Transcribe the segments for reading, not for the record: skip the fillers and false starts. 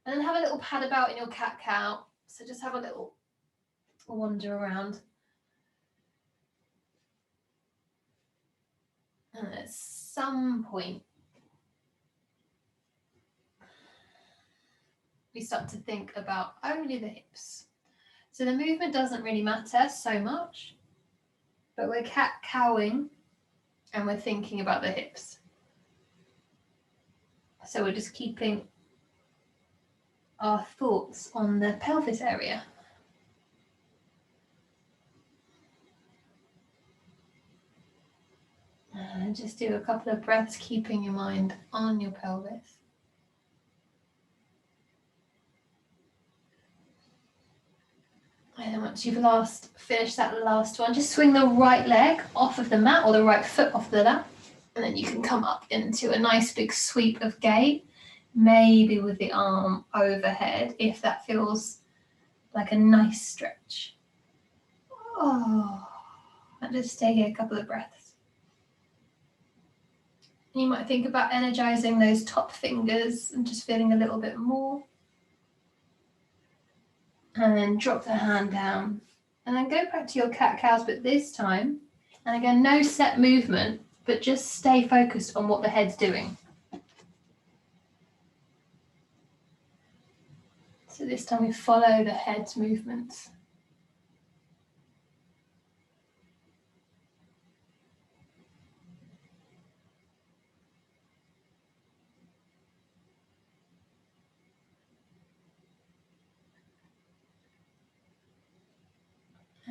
And then have a little pad about in your cat-cow. So just have a little wander around. And at some point, we start to think about only the hips. So the movement doesn't really matter so much, but we're cat-cowing and we're thinking about the hips. So we're just keeping our thoughts on the pelvis area. And just do a couple of breaths, keeping your mind on your pelvis. And then once you've finished that last one, just swing the right leg off of the mat or the right foot off the mat. And then you can come up into a nice big sweep of gate, maybe with the arm overhead, if that feels like a nice stretch. Oh, and just stay here a couple of breaths. And you might think about energizing those top fingers and just feeling a little bit more. And then drop the hand down. And then go back to your cat-cows, but this time, and again, no set movement, but just stay focused on what the head's doing. So this time we follow the head's movements.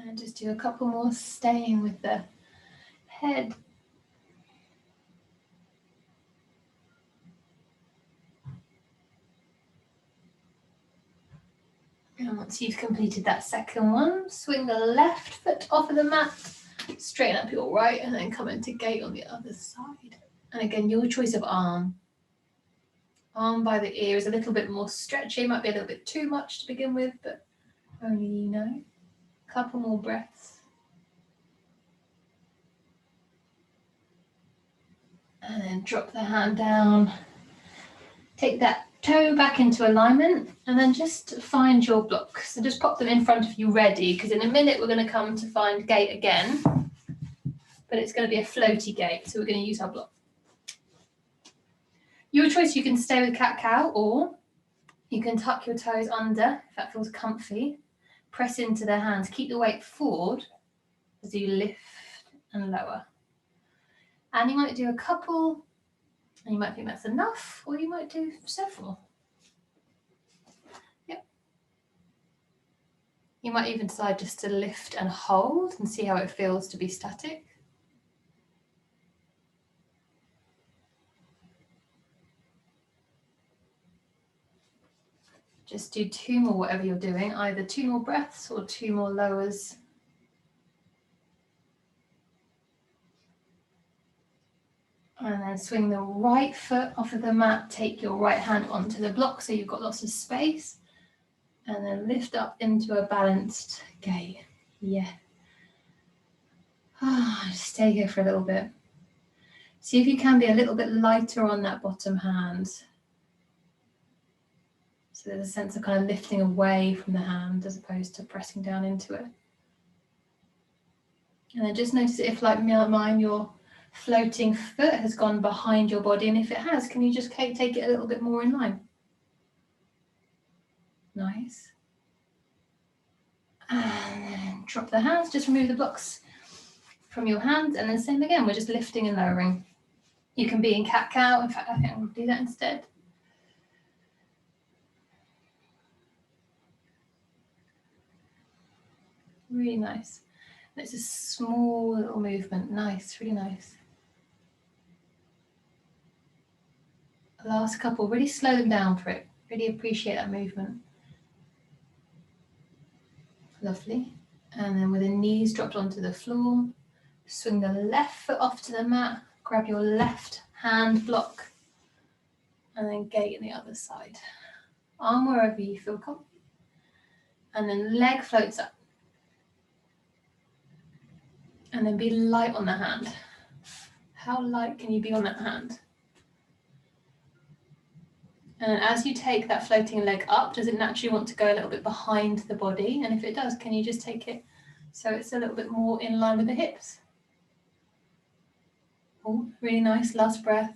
And just do a couple more, staying with the head. And once you've completed that second one, swing the left foot off of the mat, straighten up your right, and then come into gate on the other side. And again, your choice of arm. Arm by the ear is a little bit more stretchy, might be a little bit too much to begin with, but only you know. Couple more breaths. And then drop the hand down. Take that toe back into alignment and then just find your blocks. So just pop them in front of you ready, because in a minute we're going to come to find gate again, but it's going to be a floaty gate, so we're going to use our block. Your choice, you can stay with cat-cow or you can tuck your toes under if that feels comfy. Press into the hands, keep the weight forward as you lift and lower. And you might do a couple, and you might think that's enough, or you might do several. Yep. You might even decide just to lift and hold and see how it feels to be static. Just do 2 more, whatever you're doing, either 2 more breaths or 2 more lowers. And then swing the right foot off of the mat, take your right hand onto the block so you've got lots of space. And then lift up into a balanced gate. Yeah. Just stay here for a little bit. See if you can be a little bit lighter on that bottom hand. So there's a sense of kind of lifting away from the hand as opposed to pressing down into it. And then just notice if, like mine, your floating foot has gone behind your body, and if it has, can you just take it a little bit more in line? Nice. And then drop the hands, just remove the blocks from your hands, and then same again, we're just lifting and lowering. You can be in cat-cow, in fact I think I'll do that instead. Really nice. It's a small little movement, nice, really nice. Last couple, really slow them down for it. Really appreciate that movement. Lovely. And then with the knees dropped onto the floor, swing the left foot off to the mat, grab your left hand block, and then gate on the other side. Arm wherever you feel comfortable. And then leg floats up. And then be light on the hand. How light can you be on that hand? And as you take that floating leg up, does it naturally want to go a little bit behind the body? And if it does, can you just take it so it's a little bit more in line with the hips? Oh, really nice. Last breath.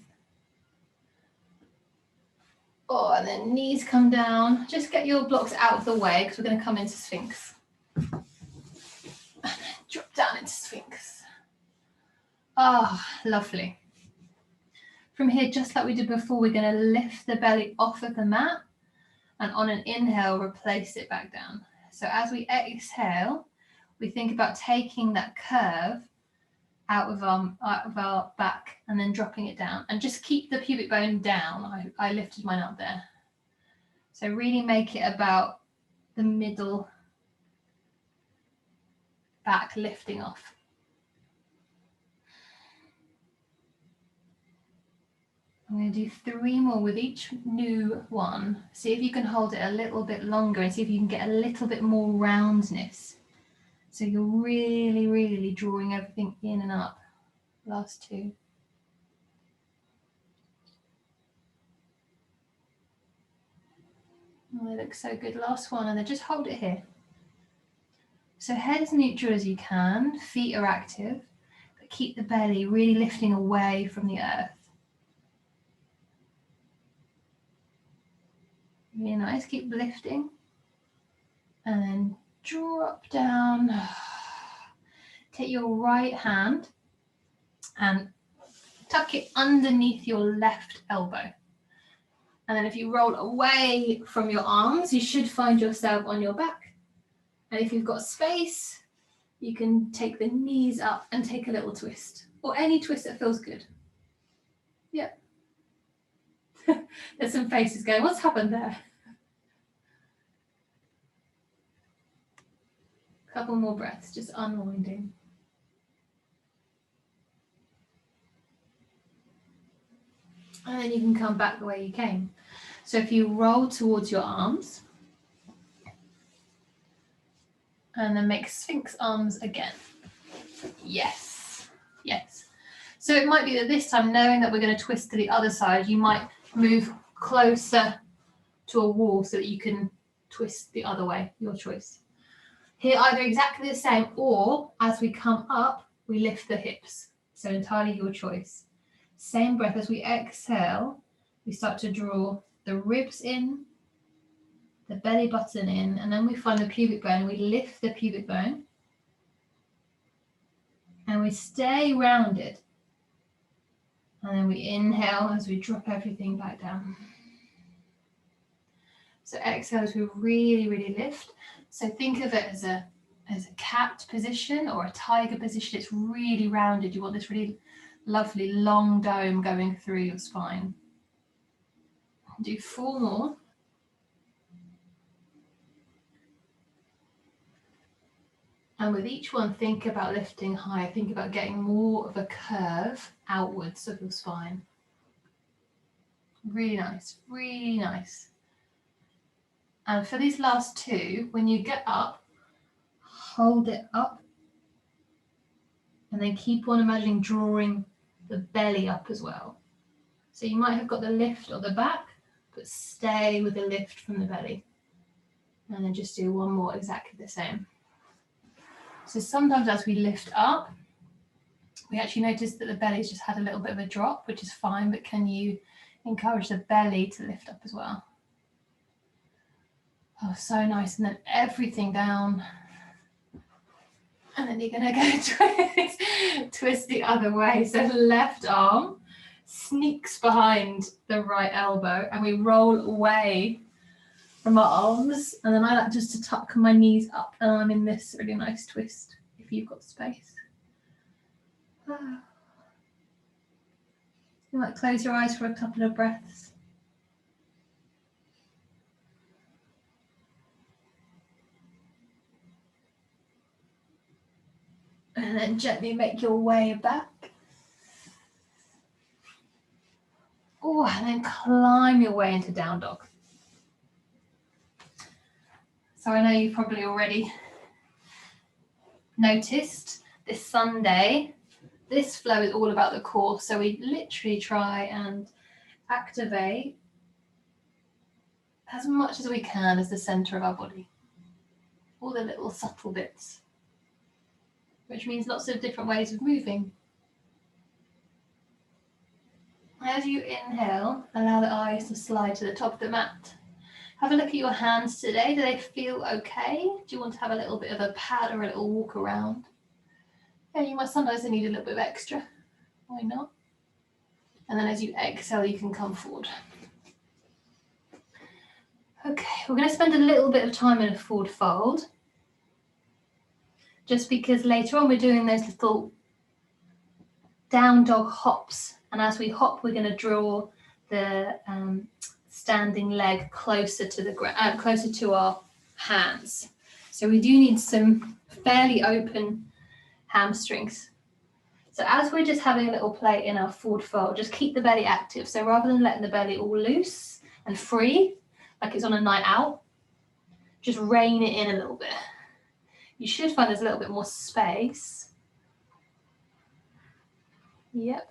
Oh, and then knees come down. Just get your blocks out of the way because we're going to come into Sphinx. And then drop down into Sphinx. Ah, lovely. From here, just like we did before, we're going to lift the belly off of the mat and on an inhale, replace it back down. So as we exhale, we think about taking that curve out of our back and then dropping it down. And just keep the pubic bone down. I lifted mine up there. So really make it about the middle back lifting off. I'm going to do 3 more with each new one. See if you can hold it a little bit longer and see if you can get a little bit more roundness. So you're really, really drawing everything in and up. Last 2. Oh, they look so good. Last one, and then just hold it here. So head as neutral as you can, feet are active, but keep the belly really lifting away from the earth. Really nice, keep lifting. And then drop down. Take your right hand and tuck it underneath your left elbow. And then if you roll away from your arms, you should find yourself on your back. And if you've got space, you can take the knees up and take a little twist, or any twist that feels good. Yep. There's some faces going, what's happened there? Couple more breaths, just unwinding. And then you can come back the way you came. So if you roll towards your arms, and then make Sphinx arms again. Yes, yes. So it might be that this time, knowing that we're going to twist to the other side, you might move closer to a wall so that you can twist the other way, your choice. Here, either exactly the same, or as we come up, we lift the hips. So entirely your choice. Same breath as we exhale, we start to draw the ribs in, the belly button in, and then we find the pubic bone, and we lift the pubic bone. And we stay rounded. And then we inhale as we drop everything back down. So exhale as we really, really lift. So think of it as a cat position or a tiger position. It's really rounded. You want this really lovely long dome going through your spine. Do 4 more. And with each one, think about lifting higher. Think about getting more of a curve outwards of your spine. Really nice, really nice. And for these last 2, when you get up, hold it up. And then keep on imagining drawing the belly up as well. So you might have got the lift on the back, but stay with the lift from the belly. And then just do 1 more exactly the same. So sometimes as we lift up, we actually notice that the belly's just had a little bit of a drop, which is fine, but can you encourage the belly to lift up as well? Oh, so nice. And then everything down. And then you're going to go twist the other way. So left arm sneaks behind the right elbow and we roll away from our arms. And then I like just to tuck my knees up and I'm in this really nice twist if you've got space. You might close your eyes for a couple of breaths. And then gently make your way back. Oh, and then climb your way into down dog. So I know you've probably already noticed this Sunday, this flow is all about the core. So we literally try and activate as much as we can as the center of our body. All the little subtle bits, which means lots of different ways of moving. As you inhale, allow the eyes to slide to the top of the mat. Have a look at your hands today. Do they feel okay? Do you want to have a little bit of a pad or a little walk around? Yeah, you might sometimes need a little bit of extra. Why not? And then as you exhale, you can come forward. Okay, we're going to spend a little bit of time in a forward fold, just because later on we're doing those little down dog hops. And as we hop, we're going to draw the standing leg closer to the closer to our hands. So we do need some fairly open hamstrings. So as we're just having a little play in our forward fold, just keep the belly active. So rather than letting the belly all loose and free, like it's on a night out, just rein it in a little bit. You should find there's a little bit more space. Yep.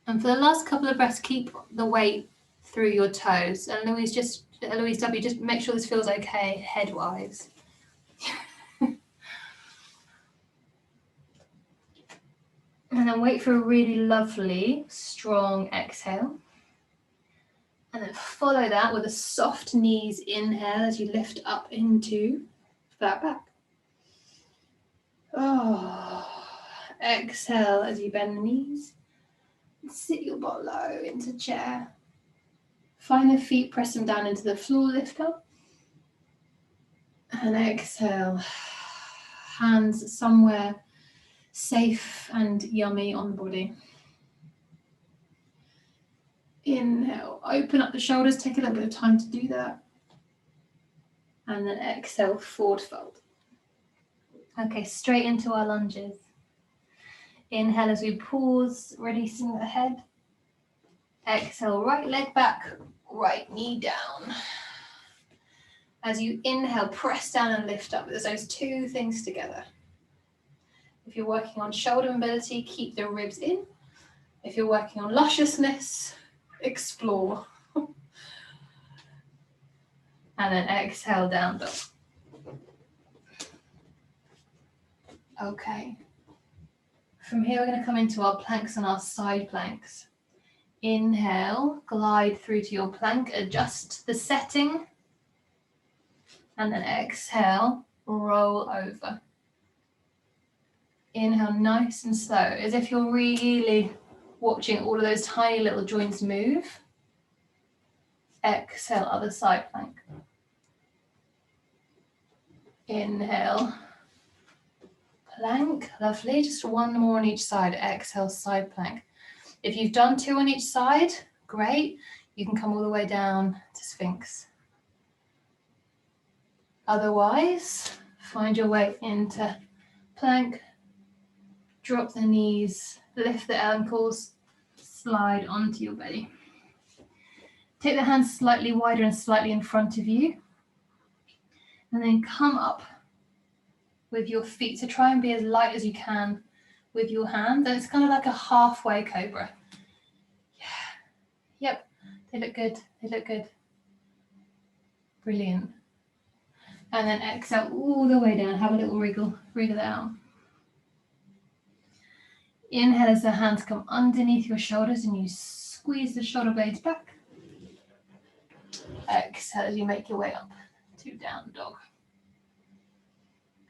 And for the last couple of breaths, keep the weight through your toes. And Louise W, just make sure this feels okay head-wise. And then wait for a really lovely, strong exhale. And then follow that with a soft knees inhale as you lift up into flat back. Oh, exhale as you bend the knees. Sit your butt low into chair. Find the feet, press them down into the floor, lift up. And exhale. Hands somewhere safe and yummy on the body. Inhale, open up the shoulders, take a little bit of time to do that. And then exhale, forward fold. Okay, straight into our lunges. Inhale as we pause, releasing the head. Exhale, right leg back, right knee down. As you inhale, press down and lift up. There's those two things together. If you're working on shoulder mobility, keep the ribs in. If you're working on lusciousness, explore. And then exhale, down dog. Okay. From here, we're going to come into our planks and our side planks. Inhale, glide through to your plank, adjust the setting. And then exhale, roll over. Inhale, nice and slow, as if you're really watching all of those tiny little joints move. Exhale, other side plank. Inhale, plank, lovely. Just one more on each side. Exhale, side plank. If you've done two on each side, great. You can come all the way down to Sphinx. Otherwise, find your way into plank, drop the knees, lift the ankles, slide onto your belly. Take the hands slightly wider and slightly in front of you. And then come up with your feet. So try and be as light as you can with your hands. And it's kind of like a halfway cobra. Yeah. Yep. They look good. They look good. Brilliant. And then exhale all the way down. Have a little wriggle. Wriggle it out. Inhale as the hands come underneath your shoulders and you squeeze the shoulder blades back. Exhale as you make your way up to down dog.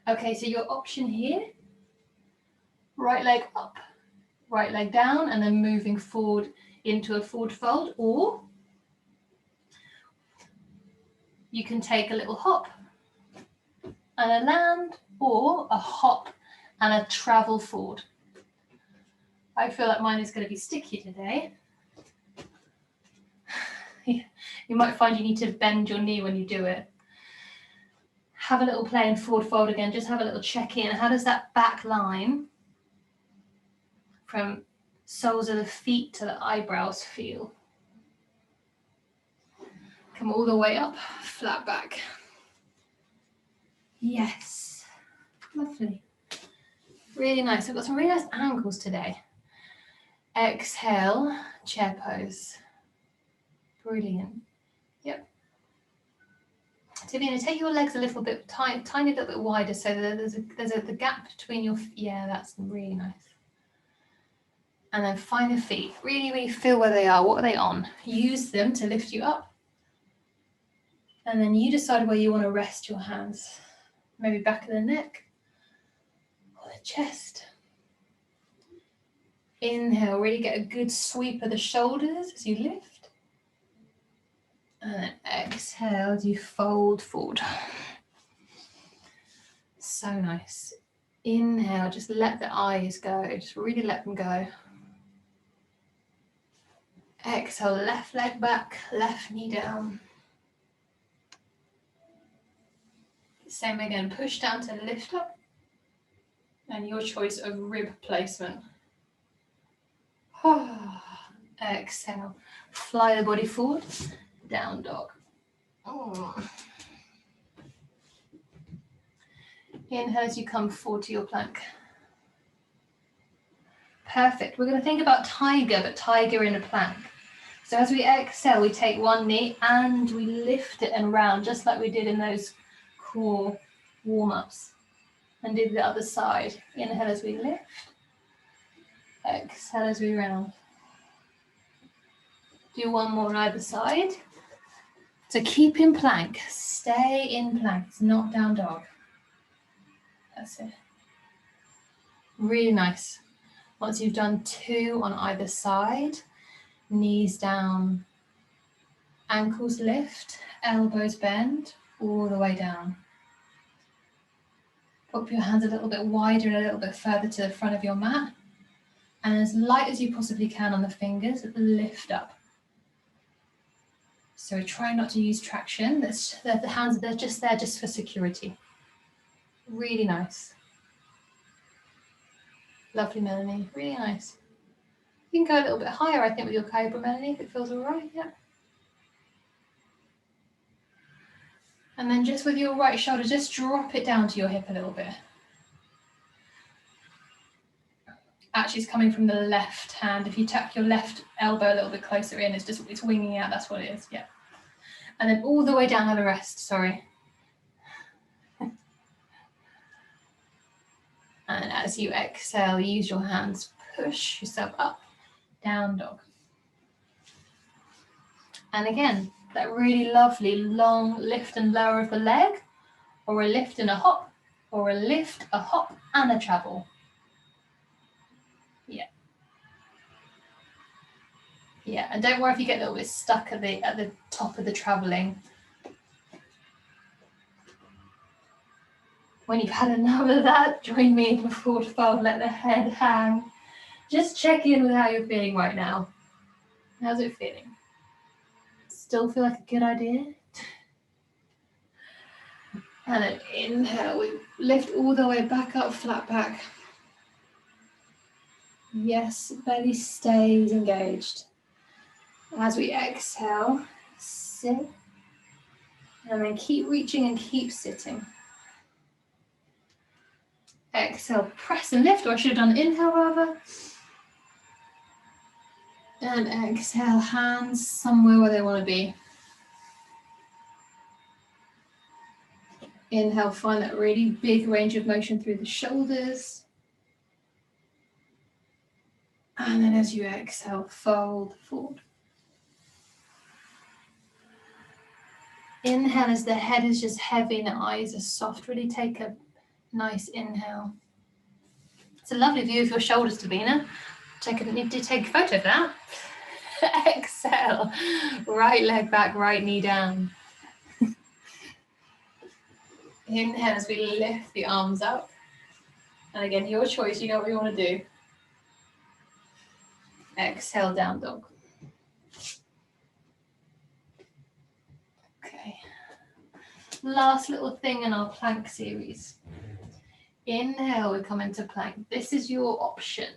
Okay, so your option here, right leg up, right leg down, and then moving forward into a forward fold, or you can take a little hop and a land, or a hop and a travel forward. I feel like mine is going to be sticky today. You might find you need to bend your knee when you do it. Have a little play in forward fold again. Just have a little check in. How does that back line from soles of the feet to the eyebrows feel? Come all the way up, flat back. Yes, lovely. Really nice. I've got some really nice angles today. Exhale, chair pose. Brilliant. Yep. So you're going to take your legs a little bit, tiny little bit wider, so that there's the gap between your, yeah, that's really nice. And then find the feet. Really, really feel where they are. What are they on? Use them to lift you up. And then you decide where you want to rest your hands. Maybe back of the neck or the chest. Inhale, really get a good sweep of the shoulders as you lift. And then exhale as you fold forward. So nice. Inhale, just let the eyes go. Just really let them go. Exhale, left leg back, left knee down. Same again, push down to lift up. And your choice of rib placement. Exhale, fly the body forward, down dog. Inhale as you come forward to your plank. Perfect. We're going to think about tiger, but tiger in a plank. So as we exhale, we take one knee and we lift it and round, just like we did in those core warm-ups. And do the other side. Inhale as we lift. Exhale as we round. Do one more on either side. So keep in plank. Stay in plank. It's not down dog. That's it. Really nice. Once you've done two on either side, knees down, ankles lift, elbows bend, all the way down. Pop your hands a little bit wider and a little bit further to the front of your mat. And as light as you possibly can on the fingers, lift up. So try not to use traction. The hands, they're just there just for security. Really nice. Lovely, Melanie. Really nice. You can go a little bit higher, I think, with your cobra, Melanie, if it feels all right. Yeah. And then just with your right shoulder, just drop it down to your hip a little bit. Actually, it's coming from the left hand. If you tuck your left elbow a little bit closer in, it's winging out. That's what it is. Yeah. And then all the way down, have a rest. Sorry. And as you exhale, use your hands, push yourself up, down dog. And again, that really lovely long lift and lower of the leg, or a lift and a hop, or a lift, a hop, and a travel. Yeah. Yeah, and don't worry if you get a little bit stuck at the top of the travelling. When you've had enough of that, join me in the forward fold, let the head hang. Just check in with how you're feeling right now. How's it feeling? Still feel like a good idea? And then inhale, we lift all the way back up, flat back. Yes, belly stays engaged. As we exhale, sit. And then keep reaching and keep sitting. Exhale, press and lift, or I should have done inhale rather. And exhale, hands somewhere where they want to be. Inhale, find that really big range of motion through the shoulders. And then as you exhale, fold forward. Inhale as the head is just heavy and the eyes are soft. Really take a nice inhale. It's a lovely view of your shoulders, Davina. Need to take a photo of that. Exhale, right leg back, right knee down. Inhale as we lift the arms up. And again, your choice, you know what you want to do. Exhale, down dog. Okay. Last little thing in our plank series. Inhale, we come into plank. This is your option.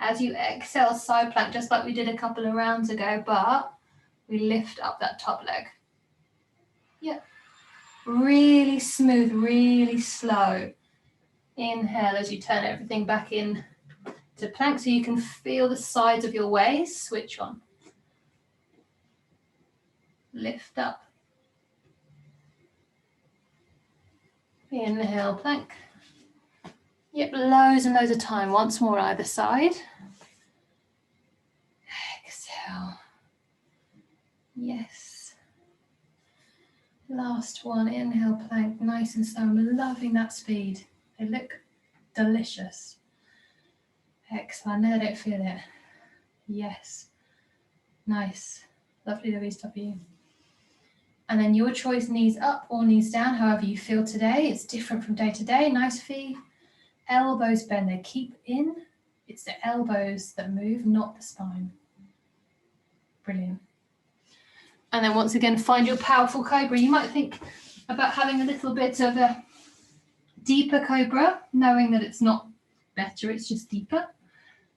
As you exhale, side plank, just like we did a couple of rounds ago, but we lift up that top leg. Yep. Really smooth, really slow. Inhale as you turn everything back in to plank so you can feel the sides of your waist. Switch on. Lift up. Inhale, plank. Yep, loads and loads of time. Once more either side. Exhale. Yes. Last one. Inhale, plank. Nice and slow. I'm loving that speed. They look delicious. Exhale. No, I don't feel it. Yes. Nice. Lovely, lovely stuff for you. And then your choice, knees up or knees down, however you feel today. It's different from day to day. Nice feet. Elbows bend. They keep in. It's the elbows that move, not the spine. Brilliant. And then once again, find your powerful cobra. You might think about having a little bit of a deeper cobra, knowing that it's not better, it's just deeper.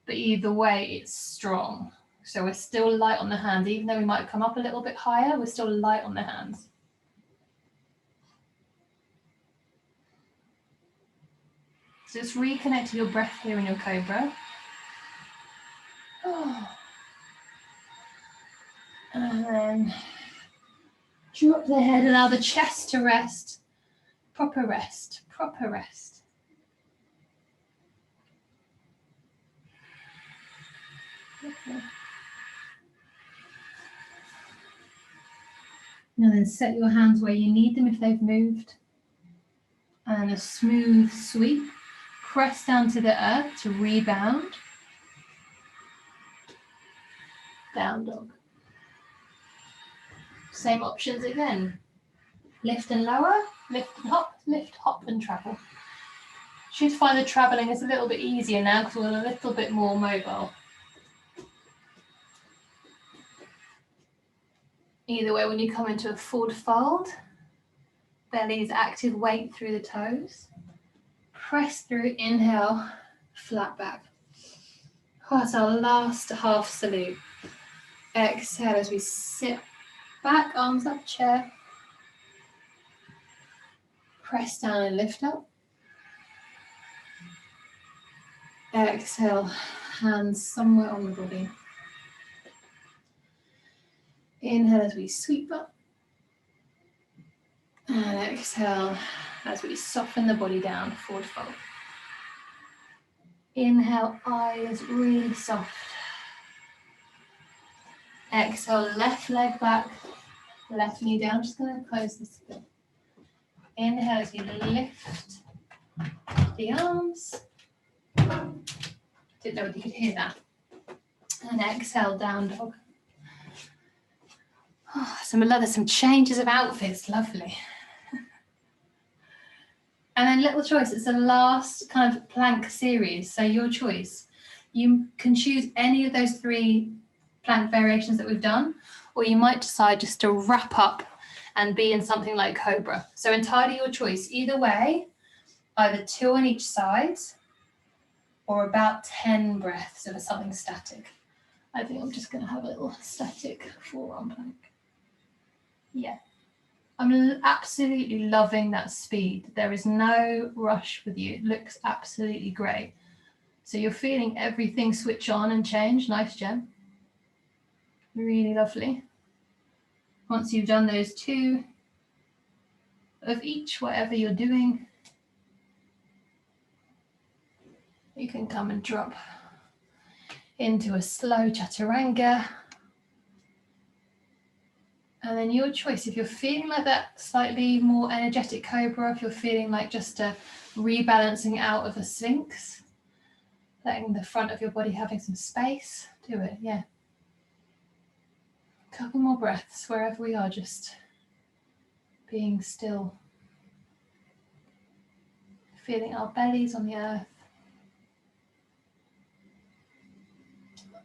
But either way, it's strong. So we're still light on the hands. Even though we might come up a little bit higher, we're still light on the hands. So just reconnect to your breath here in your cobra. And then drop the head, allow the chest to rest. Proper rest, proper rest. Okay. Now then set your hands where you need them if they've moved. And a smooth sweep. Press down to the earth to rebound. Down dog. Same options again. Lift and lower, lift hop and travel. Should find the travelling is a little bit easier now because we're a little bit more mobile. Either way, when you come into a forward fold, belly's active weight through the toes. Press through, inhale, flat back. That's our last half salute. Exhale as we sit back, arms up, chair. Press down and lift up. Exhale, hands somewhere on the body. Inhale as we sweep up. And exhale as we soften the body down, forward fold. Inhale, eyes really soft. Exhale, left leg back, left knee down. I'm just going to close this a bit. Inhale as you lift the arms. Didn't know whether you could hear that. And exhale, down dog. Oh, some changes of outfits, lovely. And then little choice, it's the last kind of plank series, so your choice. You can choose any of those 3 plank variations that we've done, or you might decide just to wrap up and be in something like cobra. So entirely your choice. Either way, either 2 on each side, or about 10 breaths of something static. I think I'm just going to have a little static forearm plank. Yeah. I'm absolutely loving that speed. There is no rush with you. It looks absolutely great. So you're feeling everything switch on and change. Nice, Jen. Really lovely. Once you've done those 2 of each, whatever you're doing, you can come and drop into a slow chaturanga. And then your choice, if you're feeling like that slightly more energetic cobra, if you're feeling like just a rebalancing out of a sphinx, letting the front of your body having some space, do it, yeah. A couple more breaths wherever we are, just being still. Feeling our bellies on the earth.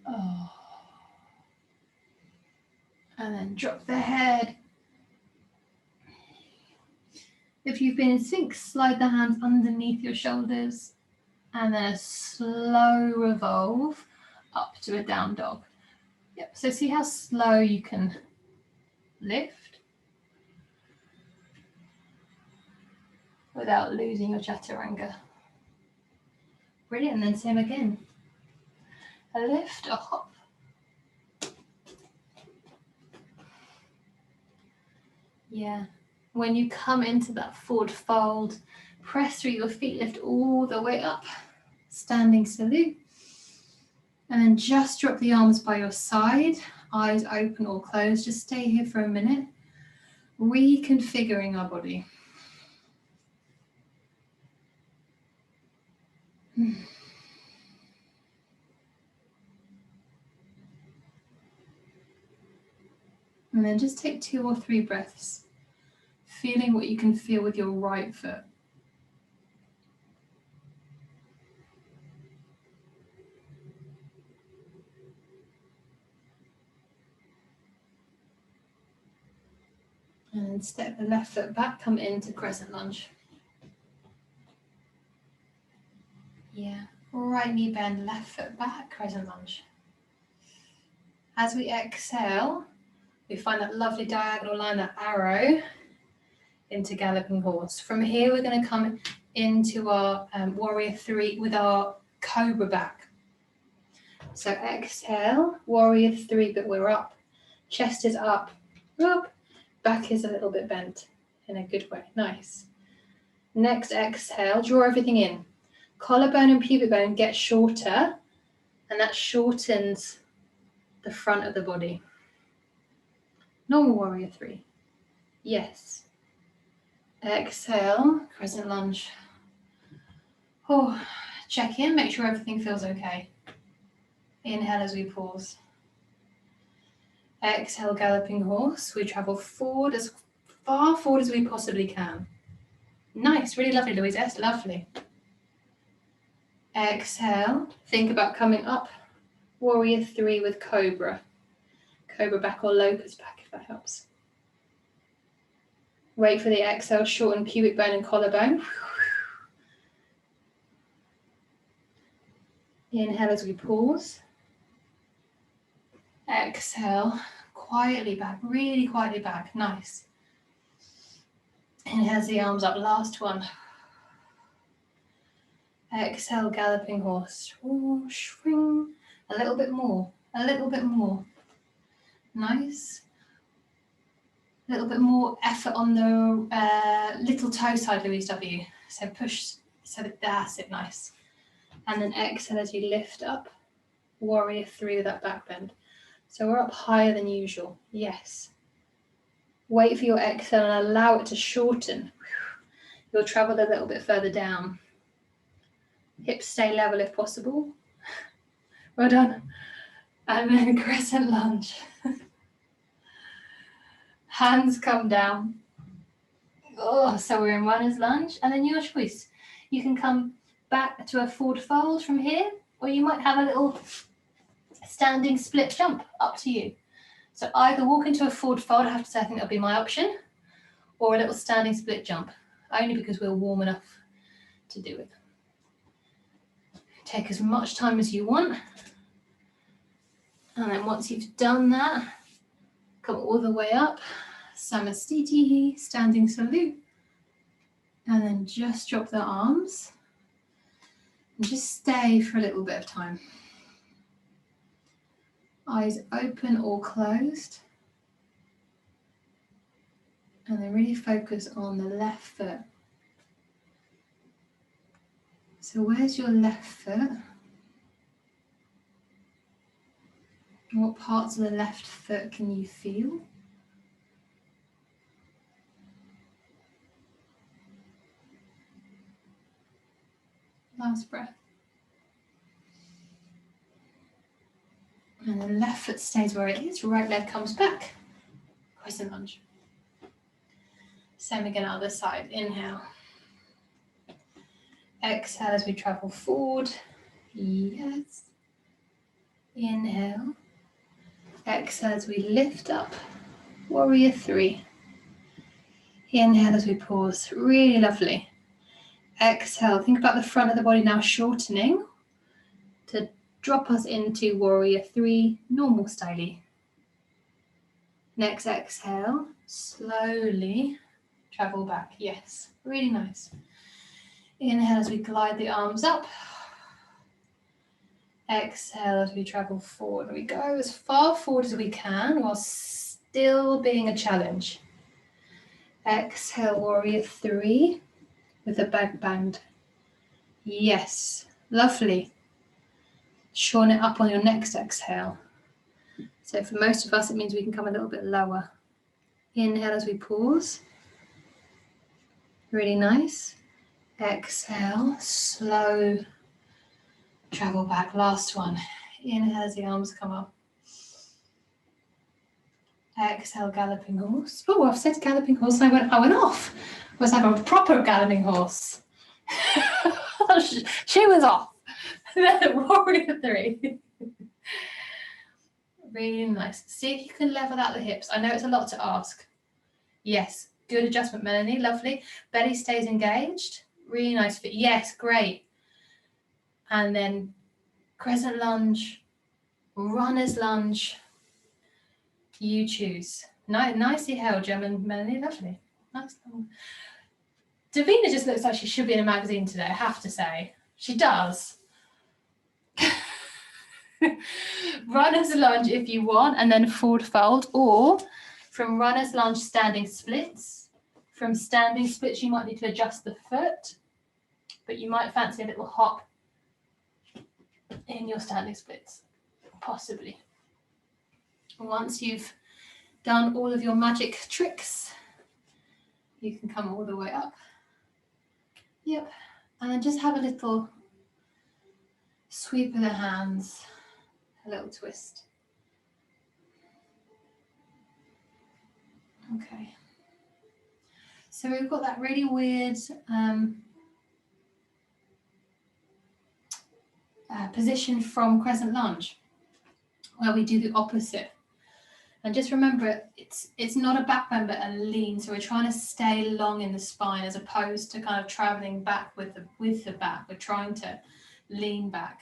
Oh. And then drop the head. If you've been in Sphinx, slide the hands underneath your shoulders and then a slow revolve up to a down dog. Yep, so see how slow you can lift without losing your chaturanga. Brilliant, and then same again. A lift, a hop. Yeah. When you come into that forward fold, press through your feet, lift all the way up, standing salute. And then just drop the arms by your side, eyes open or closed. Just stay here for a minute, reconfiguring our body. And then just take 2 or 3 breaths, feeling what you can feel with your right foot. And step the left foot back, come into crescent lunge. Yeah, right knee bend, left foot back, crescent lunge. As we exhale, we find that lovely diagonal line, that arrow, into galloping horse. From here, we're going to come into our warrior 3 with our cobra back. So exhale, warrior 3, but we're up. Chest is up, back is a little bit bent in a good way. Nice. Next exhale, draw everything in. Collarbone and pubic bone get shorter, and that shortens the front of the body. Normal warrior 3. Yes. Exhale, crescent lunge. Oh, check in, make sure everything feels okay. Inhale as we pause. Exhale, galloping horse. We travel forward, as far forward as we possibly can. Nice, really lovely, Louise. Yes, lovely. Exhale, think about coming up. Warrior 3 with cobra. Cobra back or locust back, if that helps. Wait for the exhale, shorten pubic bone and collarbone. Inhale as we pause. Exhale, quietly back, really quietly back. Nice. Inhale the arms up, last one. Exhale, galloping horse. Swing. A little bit more, a little bit more. Nice. A little bit more effort on the little toe side, Louise W. So push, so that's it, nice. And then exhale as you lift up, warrior 3 with that back bend. So we're up higher than usual, yes. Wait for your exhale and allow it to shorten. You'll travel a little bit further down. Hips stay level if possible. Well done. And then crescent lunge. Hands come down. Oh, so we're in runner's lunge, and then your choice. You can come back to a forward fold from here, or you might have a little standing split jump, up to you. So either walk into a forward fold, I have to say I think that'll be my option, or a little standing split jump, only because we're warm enough to do it. Take as much time as you want. And then once you've done that, come all the way up, Samastiti, standing salute. And then just drop the arms. And just stay for a little bit of time. Eyes open or closed. And then really focus on the left foot. So where's your left foot? What parts of the left foot can you feel? Last breath. And the left foot stays where it is, right leg comes back. Crescent lunge. Same again, other side. Inhale. Exhale as we travel forward. Yes. Inhale. Exhale as we lift up. Warrior 3. Inhale as we pause. Really lovely. Exhale. Think about the front of the body now shortening to drop us into warrior 3, normal style. Next exhale. Slowly travel back. Yes. Really nice. Inhale as we glide the arms up. Exhale as we travel forward. We go as far forward as we can while still being a challenge. Exhale, warrior 3 with a back bend. Yes, lovely. Shorten it up on your next exhale. So for most of us, it means we can come a little bit lower. Inhale as we pause. Really nice. Exhale, slow travel back. Last one. Inhale as the arms come up. Exhale, galloping horse. Oh, I've said galloping horse and I went off. I was having a proper galloping horse. She was off. Warrior 3. Really nice. See if you can level out the hips. I know it's a lot to ask. Yes, good adjustment, Melanie. Lovely. Belly stays engaged. Really nice fit. Yes, great. And then crescent lunge, runner's lunge. You choose. Nicely held, Gemma, Melanie. Lovely. Nice. Davina just looks like she should be in a magazine today, I have to say. She does. Runner's lunge if you want, and then forward fold, or from runner's lunge, standing splits. From standing splits, you might need to adjust the foot, but you might fancy a little hop in your standing splits, possibly. Once you've done all of your magic tricks, you can come all the way up. Yep, and then just have a little sweep of the hands, a little twist. Okay. So we've got that really weird position from crescent lunge, where we do the opposite. And just remember, it's not a back bend but a lean. So we're trying to stay long in the spine as opposed to kind of traveling back with the back. We're trying to lean back.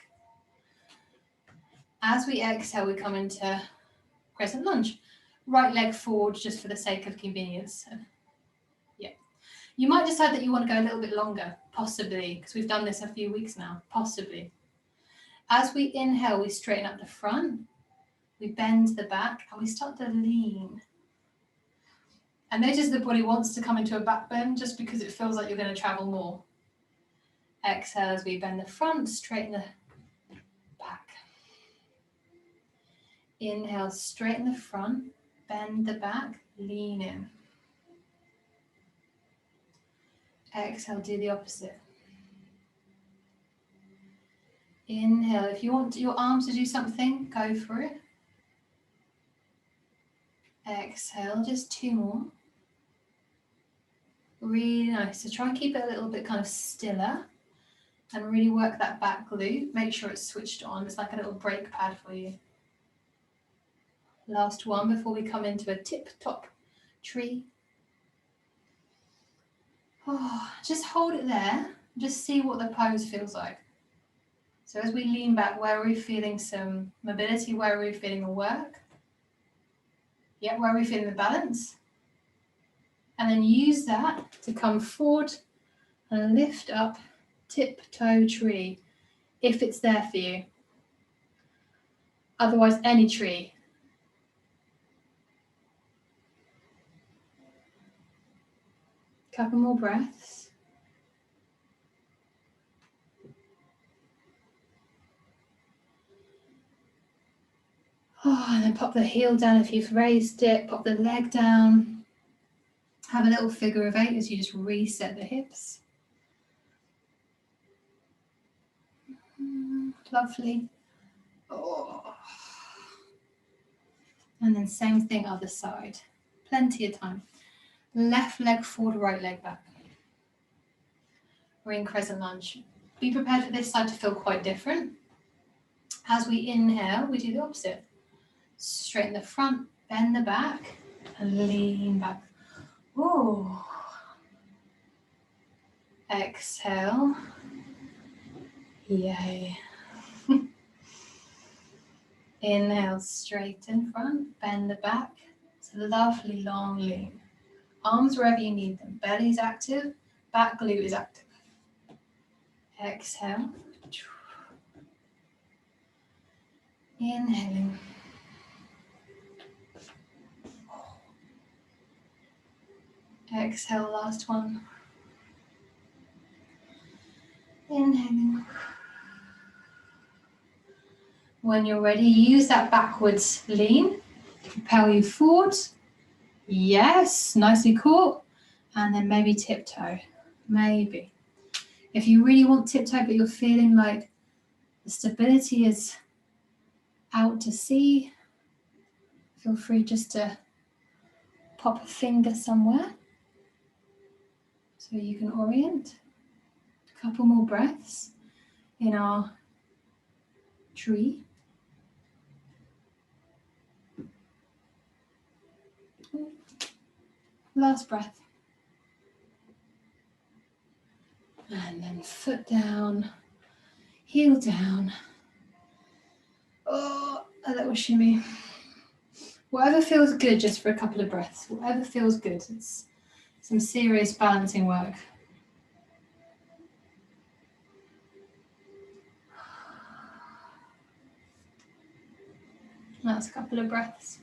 As we exhale, we come into crescent lunge. Right leg forward just for the sake of convenience. Yeah. You might decide that you want to go a little bit longer, possibly, because we've done this a few weeks now, possibly. As we inhale, we straighten up the front, we bend the back, and we start to lean. And notice the body wants to come into a back bend just because it feels like you're going to travel more. Exhale as we bend the front, straighten the back. Inhale, straighten the front, bend the back, lean in. Exhale, do the opposite. Inhale, if you want your arms to do something, go for it. Exhale, just 2 more. Really nice. So try and keep it a little bit kind of stiller and really work that back glute. Make sure it's switched on. It's like a little brake pad for you. Last one before we come into a tip-top tree. Oh, just hold it there. Just see what the pose feels like. So as we lean back, where are we feeling some mobility? Where are we feeling the work? Yeah, where are we feeling the balance? And then use that to come forward and lift up, tiptoe tree, if it's there for you. Otherwise, any tree. Couple more breaths. Oh, and then pop the heel down if you've raised it, pop the leg down. Have a little figure of 8 as you just reset the hips. Lovely. Oh. And then same thing other side. Plenty of time. Left leg forward, right leg back. We're in crescent lunge. Be prepared for this side to feel quite different. As we inhale, we do the opposite. Straighten the front, bend the back, and lean back. Ooh. Exhale. Yay. Inhale, straighten front, bend the back. It's a lovely long lean. Arms wherever you need them. Belly's active, back glute is active. Exhale. Inhaling. Exhale, last one. Inhaling. When you're ready, use that backwards lean. Propel you forwards. Yes, nicely caught. And then maybe tiptoe. Maybe. If you really want tiptoe, but you're feeling like the stability is out to sea, feel free just to pop a finger somewhere so you can orient. A couple more breaths in our tree. Last breath. And then foot down, heel down. Oh, a little shimmy. Whatever feels good just for a couple of breaths. Whatever feels good. It's some serious balancing work. That's a couple of breaths.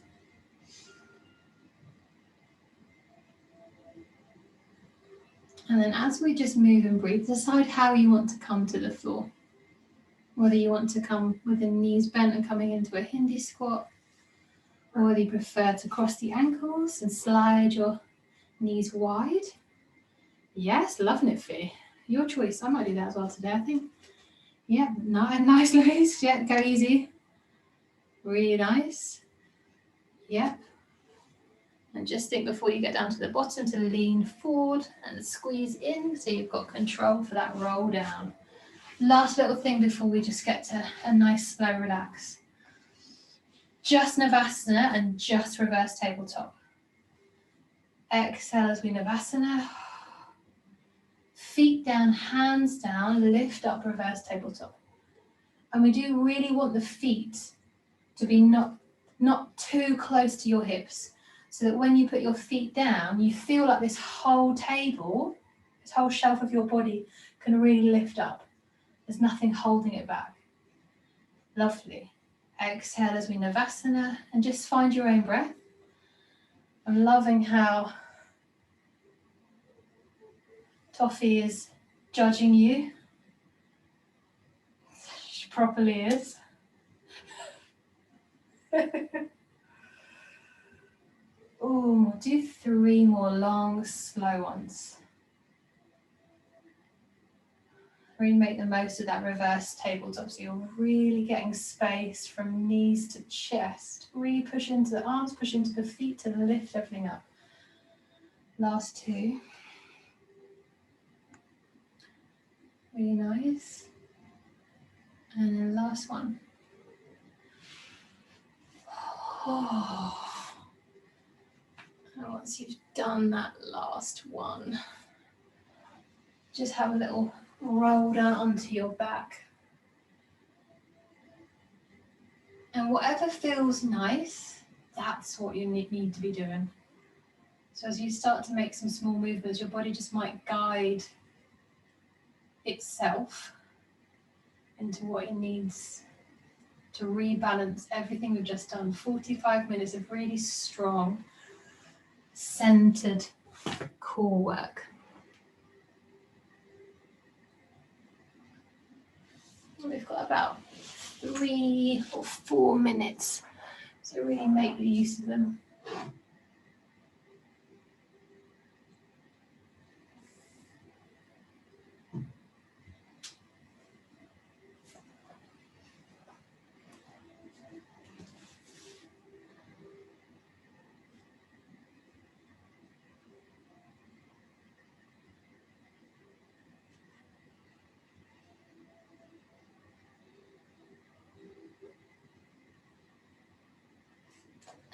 And then as we just move and breathe, decide how you want to come to the floor. Whether you want to come with the knees bent and coming into a Hindi squat, or whether you prefer to cross the ankles and slide your knees wide. Yes, loving it, Fee. Your choice. I might do that as well today, I think. Yeah, nice Louise. Yeah, go easy. Really nice. Yep. And just think before you get down to the bottom to lean forward and squeeze in so you've got control for that roll down. Last little thing before we just get to a nice slow relax. Just Navasana and just reverse tabletop. Exhale as we Navasana. Feet down, hands down, lift up reverse tabletop. And we do really want the feet to be not too close to your hips, so that when you put your feet down, you feel like this whole table, this whole shelf of your body can really lift up. There's nothing holding it back. Lovely. Exhale as we Navasana and just find your own breath. I'm loving how Toffee is judging you. She properly is. Ooh, do 3 more long, slow ones. Really make the most of that reverse tabletop, so you're really getting space from knees to chest. Really push into the arms, push into the feet to lift everything up. Last 2. Really nice. And then last one. Oh. And once you've done that last one, just have a little roll down onto your back. And whatever feels nice, that's what you need to be doing. So as you start to make some small movements, your body just might guide itself into what it needs to rebalance everything we've just done. 45 minutes of really strong, centered core work. We've got about 3 or 4 minutes, so really make use of them.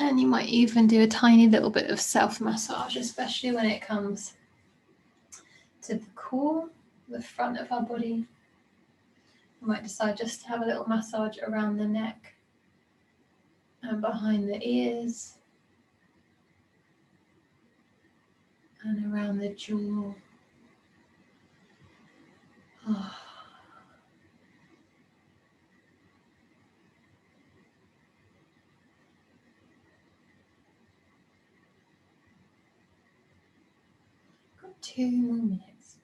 And you might even do a tiny little bit of self-massage, especially when it comes to the core, the front of our body. You might decide just to have a little massage around the neck and behind the ears and around the jaw. Oh. 2 more minutes.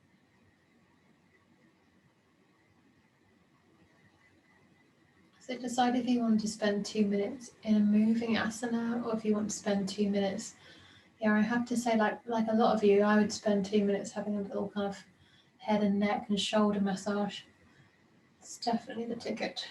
So decide if you want to spend 2 minutes in a moving asana or if you want to spend 2 minutes. Yeah, I have to say, like a lot of you, I would spend 2 minutes having a little kind of head and neck and shoulder massage. It's definitely the ticket.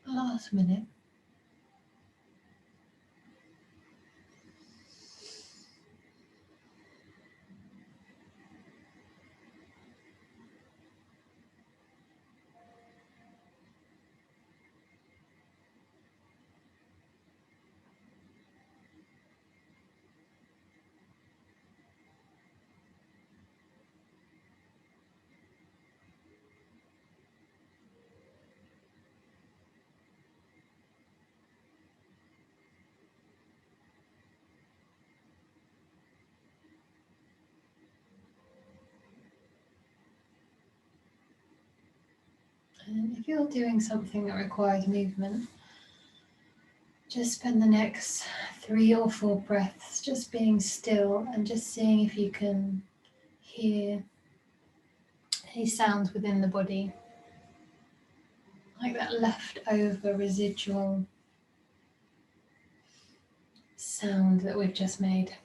Last minute. And if you're doing something that requires movement, just spend the next 3 or 4 breaths just being still and just seeing if you can hear any sounds within the body, like that leftover residual sound that we've just made.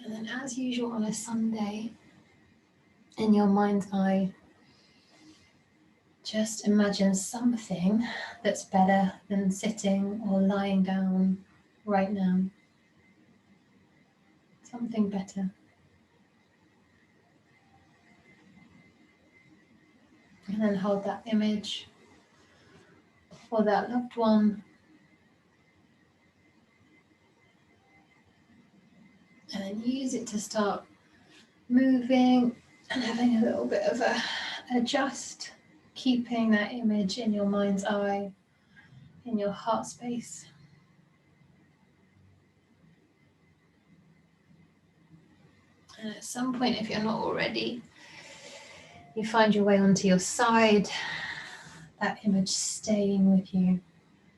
And then, as usual on a Sunday, in your mind's eye, just imagine something that's better than sitting or lying down right now. Something better. And then hold that image for that loved one. And then use it to start moving and having a little bit of a adjust, keeping that image in your mind's eye, in your heart space. And at some point, if you're not already, you find your way onto your side, that image staying with you,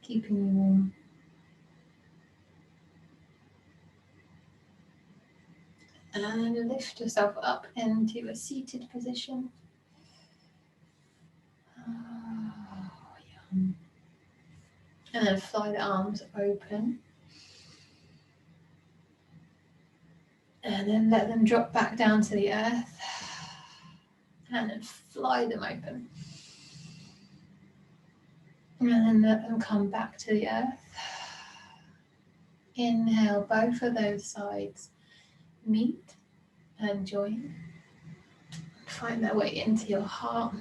keeping you warm. And lift yourself up into a seated position. Oh, yum. And then fly the arms open. And then let them drop back down to the earth. And then fly them open. And then let them come back to the earth. Inhale, both of those sides meet and join. Find their way into your heart.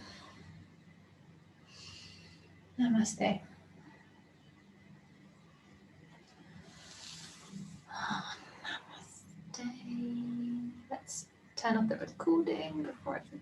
Namaste. Namaste. Let's turn off the recording before I forget.